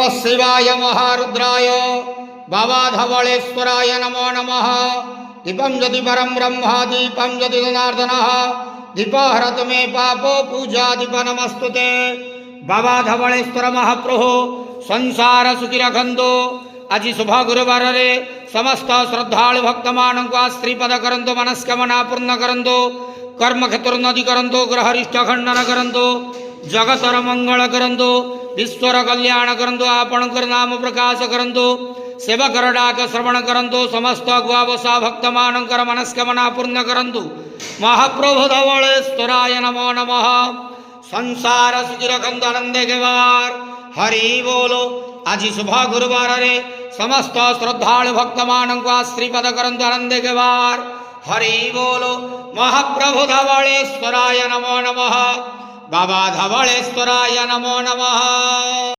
नमः शिवाय महारुद्राय बाबा धवलेश्वराय नमो नमः। दीपं यदि परं ब्रह्म दीपं यदि जनार्दनः दीपहरतु मे पापो पूजा दीप नमस्तुते। बाबा धवलेश्वर महाप्रभु संसार सुखी रखंतु। आज शुभ गुरुवार रे समस्त श्रद्धालु भक्त मान को श्रीपद करंतु, मनस्कामना पूर्ण करंतु, कर्म क्षेत्र नदी करंतु, ग्रहरिष्ठ खंडन करंतु, जगतर मंगल करंतु, विश्वर कल्याण करंतु, आपणकर नाम प्रकाश करंतु, सेवकर डाक श्रवण करंतु, समस्त गुआवसा भक्त मानकर मनस्कामना पूर्ण करंतु। महाप्रभु धवलेश्वराय नमो नमः। संसार सुखी रखंतु, आनंद गेवार हरि बोलो। आज शुभ गुरुवार रे समस्त श्रद्धालु भक्त मान को श्रीपद करंतु, आनंद गेवार हरि बोलो। महाप्रभु धवलेश्वराय नमो नमः। बाबा धवलेश्वराय नमो नमः।